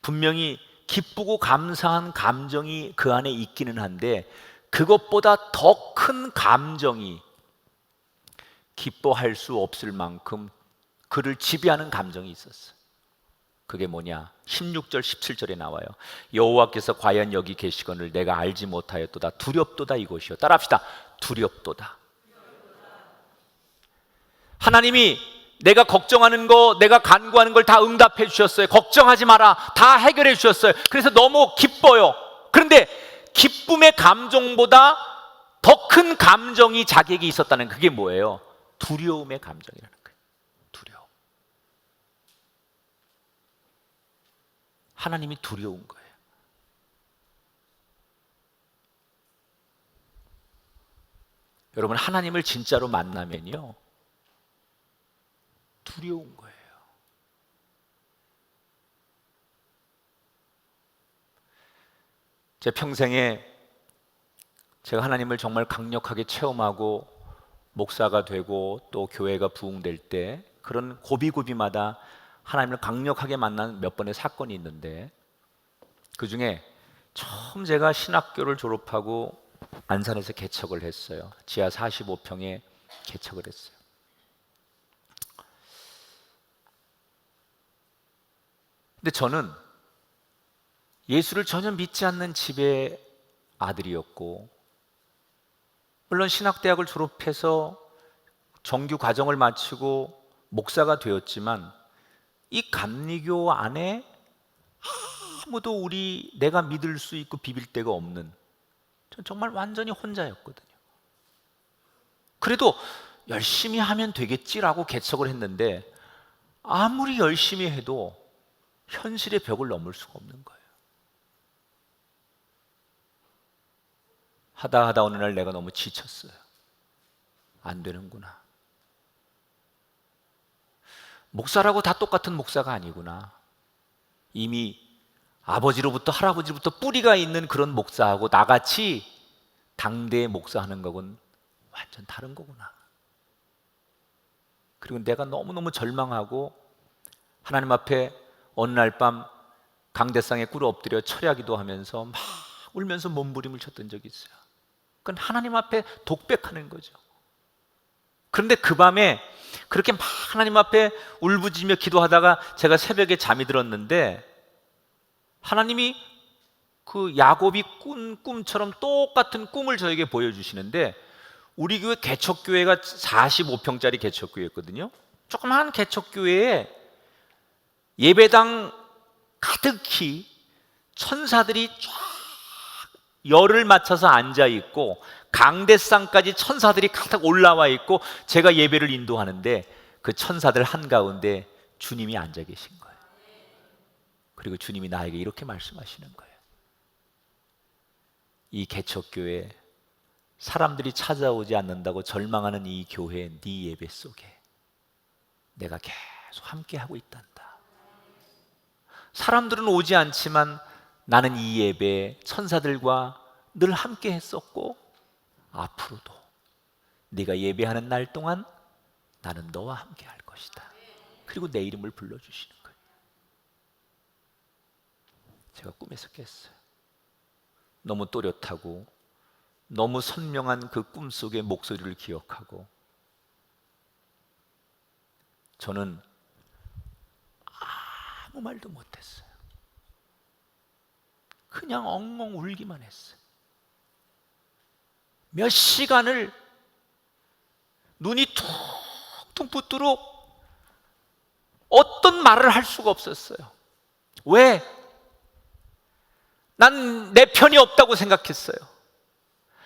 분명히 기쁘고 감사한 감정이 그 안에 있기는 한데, 그것보다 더 큰 감정이, 기뻐할 수 없을 만큼 그를 지배하는 감정이 있었어요. 그게 뭐냐? 16절 17절에 나와요. 여호와께서 과연 여기 계시거늘 내가 알지 못하였도다. 두렵도다 이것이요. 따라합시다. 두렵도다. 하나님이 내가 걱정하는 거, 내가 간구하는 걸 다 응답해 주셨어요. 걱정하지 마라. 다 해결해 주셨어요. 그래서 너무 기뻐요. 그런데 기쁨의 감정보다 더 큰 감정이 자기에게 있었다는, 그게 뭐예요? 두려움의 감정이라는 거예요. 두려움. 하나님이 두려운 거예요. 여러분, 하나님을 진짜로 만나면요, 두려운 거예요. 제 평생에 제가 하나님을 정말 강력하게 체험하고 목사가 되고 또 교회가 부흥될 때 그런 고비고비마다 하나님을 강력하게 만난 몇 번의 사건이 있는데, 그 중에 처음 제가 신학교를 졸업하고 안산에서 개척을 했어요. 지하 45평에 개척을 했어요. 근데 저는 예수를 전혀 믿지 않는 집의 아들이었고, 물론 신학대학을 졸업해서 정규 과정을 마치고 목사가 되었지만 이 감리교 안에 아무도 내가 믿을 수 있고 비빌 데가 없는, 전 정말 완전히 혼자였거든요. 그래도 열심히 하면 되겠지라고 개척을 했는데, 아무리 열심히 해도 현실의 벽을 넘을 수가 없는 거예요. 하다 어느 날 내가 너무 지쳤어요. 안 되는구나. 목사라고 다 똑같은 목사가 아니구나. 이미 아버지로부터 할아버지로부터 뿌리가 있는 그런 목사하고 나같이 당대의 목사하는 것은 완전 다른 거구나. 그리고 내가 너무너무 절망하고 하나님 앞에 어느 날 밤 강대상에 꿇어 엎드려 철야기도 하면서 막 울면서 몸부림을 쳤던 적이 있어요. 그건 하나님 앞에 독백하는 거죠. 그런데 그 밤에 그렇게 막 하나님 앞에 울부짖으며 기도하다가 제가 새벽에 잠이 들었는데 하나님이 그 야곱이 꾼 꿈처럼 똑같은 꿈을 저에게 보여주시는데, 우리 교회 개척교회가 45평짜리 개척교회였거든요. 조그마한 개척교회에 예배당 가득히 천사들이 쫙 열을 맞춰서 앉아 있고 강대상까지 천사들이 가득 올라와 있고 제가 예배를 인도하는데 그 천사들 한가운데 주님이 앉아 계신 거예요. 그리고 주님이 나에게 이렇게 말씀하시는 거예요. 이 개척교회 사람들이 찾아오지 않는다고 절망하는 이 교회 네 예배 속에 내가 계속 함께하고 있단다. 사람들은 오지 않지만 나는 이 예배에 천사들과 늘 함께 했었고 앞으로도 네가 예배하는 날 동안 나는 너와 함께 할 것이다. 그리고 내 이름을 불러주시는 거예요. 제가 꿈에서 깼어요. 너무 또렷하고 너무 선명한 그 꿈속의 목소리를 기억하고 저는 아무 말도 못했어요. 그냥 엉엉 울기만 했어요. 몇 시간을 눈이 퉁퉁 붓도록 어떤 말을 할 수가 없었어요. 왜? 난 내 편이 없다고 생각했어요.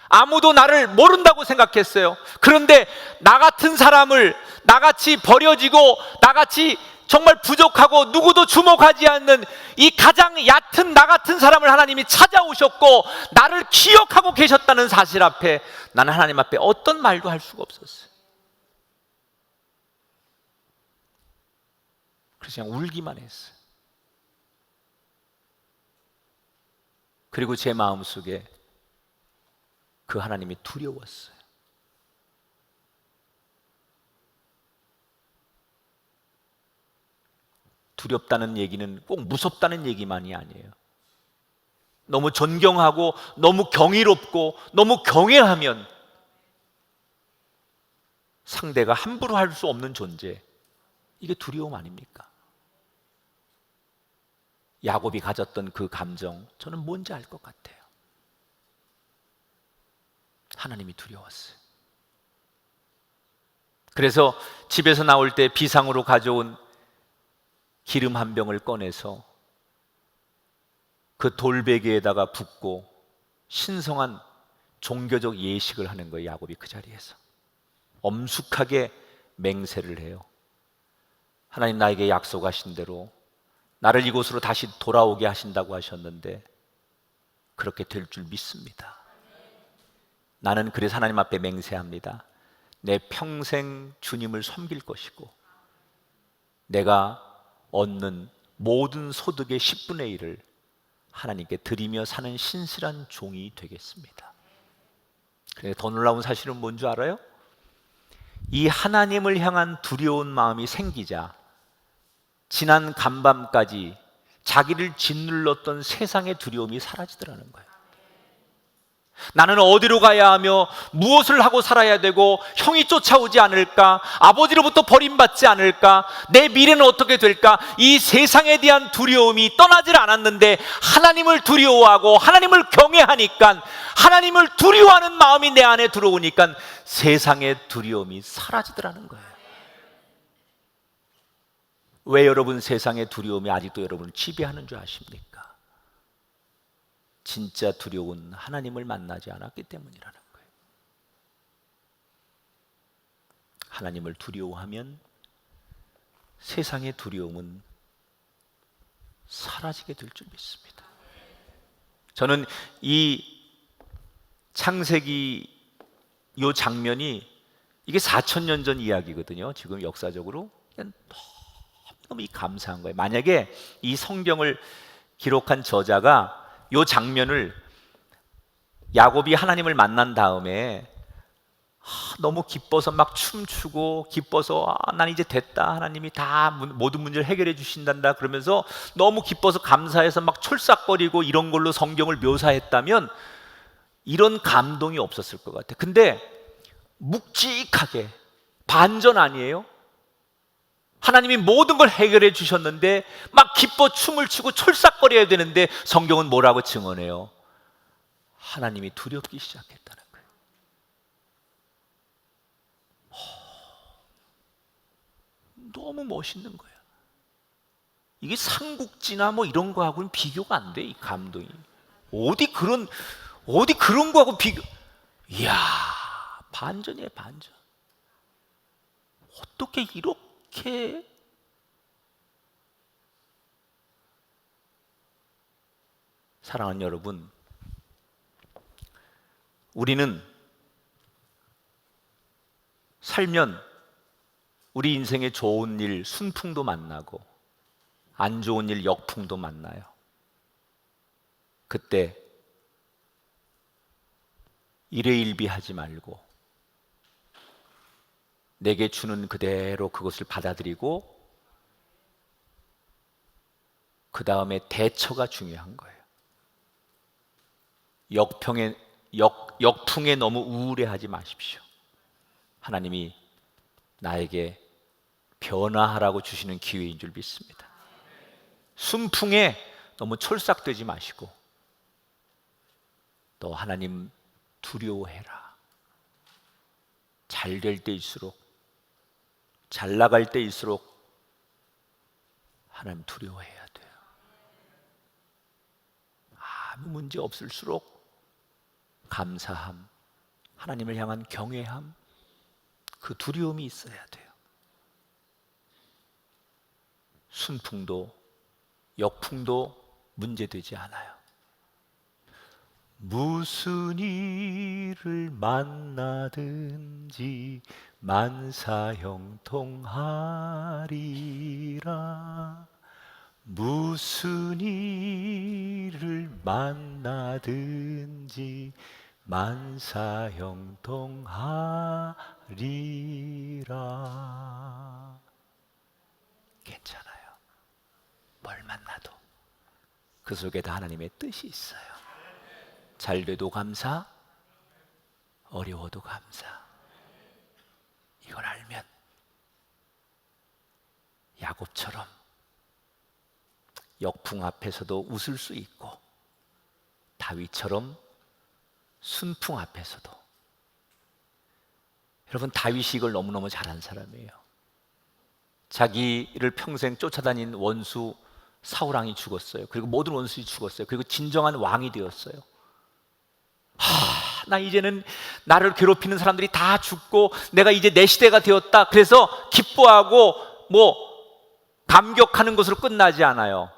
아무도 나를 모른다고 생각했어요. 그런데 나 같은 사람을, 나같이 버려지고 나같이 정말 부족하고 누구도 주목하지 않는 이 가장 얕은 나 같은 사람을 하나님이 찾아오셨고 나를 기억하고 계셨다는 사실 앞에 나는 하나님 앞에 어떤 말도 할 수가 없었어요. 그래서 그냥 울기만 했어요. 그리고 제 마음속에 그 하나님이 두려웠어요. 두렵다는 얘기는 꼭 무섭다는 얘기만이 아니에요. 너무 존경하고 너무 경이롭고 너무 경외하면 상대가 함부로 할 수 없는 존재, 이게 두려움 아닙니까? 야곱이 가졌던 그 감정 저는 뭔지 알 것 같아요. 하나님이 두려웠어요. 그래서 집에서 나올 때 비상으로 가져온 기름 한 병을 꺼내서 그 돌베개에다가 붓고 신성한 종교적 예식을 하는 거예요. 야곱이 그 자리에서 엄숙하게 맹세를 해요. 하나님 나에게 약속하신 대로 나를 이곳으로 다시 돌아오게 하신다고 하셨는데 그렇게 될 줄 믿습니다. 나는 그래서 하나님 앞에 맹세합니다. 내 평생 주님을 섬길 것이고 내가 얻는 모든 소득의 10분의 1을 하나님께 드리며 사는 신실한 종이 되겠습니다. 그런데 더 놀라운 사실은 뭔 줄 알아요? 이 하나님을 향한 두려운 마음이 생기자 지난 간밤까지 자기를 짓눌렀던 세상의 두려움이 사라지더라는 거예요. 나는 어디로 가야 하며 무엇을 하고 살아야 되고 형이 쫓아오지 않을까? 아버지로부터 버림받지 않을까? 내 미래는 어떻게 될까? 이 세상에 대한 두려움이 떠나질 않았는데 하나님을 두려워하고 하나님을 경외하니까, 하나님을 두려워하는 마음이 내 안에 들어오니까 세상의 두려움이 사라지더라는 거예요. 왜 여러분 세상의 두려움이 아직도 여러분을 지배하는 줄 아십니까? 진짜 두려운 하나님을 만나지 않았기 때문이라는 거예요. 하나님을 두려워하면 세상의 두려움은 사라지게 될 줄 믿습니다. 저는 이 창세기 이 장면이 이게 4,000년 전 이야기거든요. 지금 역사적으로 너무 감사한 거예요. 만약에 이 성경을 기록한 저자가 이 장면을 야곱이 하나님을 만난 다음에 너무 기뻐서 막 춤추고 기뻐서 난 이제 됐다, 하나님이 다 모든 문제를 해결해 주신단다 그러면서 너무 기뻐서 감사해서 막 철싹거리고 이런 걸로 성경을 묘사했다면 이런 감동이 없었을 것 같아요. 근데 묵직하게, 반전 아니에요? 하나님이 모든 걸 해결해 주셨는데 막 기뻐 춤을 추고 철싹거려야 되는데 성경은 뭐라고 증언해요? 하나님이 두렵기 시작했다는 거예요. 너무 멋있는 거야. 이게 삼국지나 뭐 이런 거하고는 비교가 안 돼, 이 감동이. 어디 그런 거하고 비교. 이야, 반전이에요, 반전. 어떻게 이렇게 사랑하는 여러분, 우리는 살면 우리 인생에 좋은 일, 순풍도 만나고 안 좋은 일, 역풍도 만나요. 그때 일회일비하지 말고 내게 주는 그대로 그것을 받아들이고 그 다음에 대처가 중요한 거예요. 역풍에 너무 우울해하지 마십시오. 하나님이 나에게 변화하라고 주시는 기회인 줄 믿습니다. 순풍에 너무 철삭되지 마시고 또 하나님 두려워해라. 잘 될 때일수록, 잘 나갈 때일수록 하나님 두려워해야 돼요. 아무 문제 없을수록 감사함, 하나님을 향한 경외함, 그 두려움이 있어야 돼요. 순풍도 역풍도 문제되지 않아요. 무슨 일을 만나든지 만사형통하리라. 무슨 일을 만나든지 만사형통하리라. 괜찮아요. 뭘 만나도 그 속에 다 하나님의 뜻이 있어요. 잘 돼도 감사, 어려워도 감사. 이걸 알면 야곱처럼 역풍 앞에서도 웃을 수 있고 다윗처럼 순풍 앞에서도. 여러분, 다윗이 이걸 너무너무 잘한 사람이에요. 자기를 평생 쫓아다닌 원수 사울왕이 죽었어요. 그리고 모든 원수들이 죽었어요. 그리고 진정한 왕이 되었어요. 나 이제는 나를 괴롭히는 사람들이 다 죽고 내가 이제 내 시대가 되었다. 그래서 기뻐하고 감격하는 것으로 끝나지 않아요.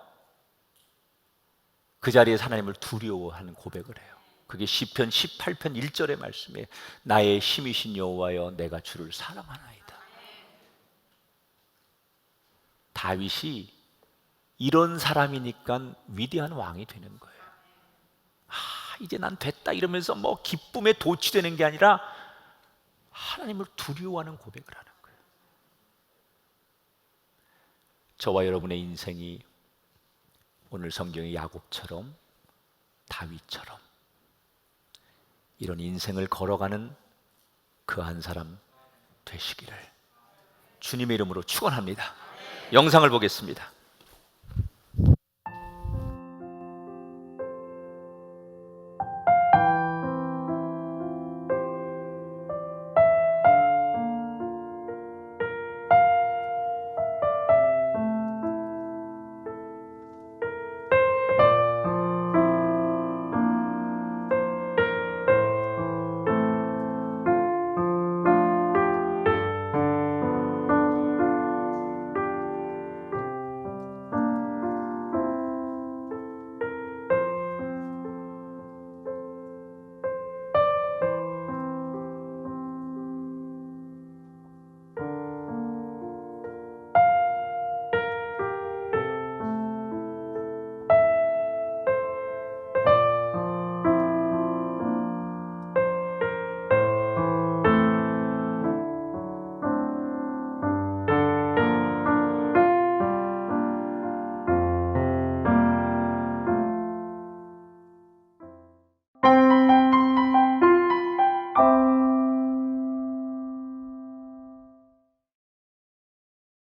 그 자리에서 하나님을 두려워하는 고백을 해요. 그게 시편 18편 1절의 말씀이에요. 나의 힘이신 여호와여, 내가 주를 사랑하나이다. 다윗이 이런 사람이니까 위대한 왕이 되는 거예요. 이제 난 됐다 이러면서 기쁨에 도취되는 게 아니라 하나님을 두려워하는 고백을 하는 거예요. 저와 여러분의 인생이 오늘 성경의 야곱처럼, 다윗처럼 이런 인생을 걸어가는 그 한 사람 되시기를 주님의 이름으로 축원합니다. 영상을 보겠습니다.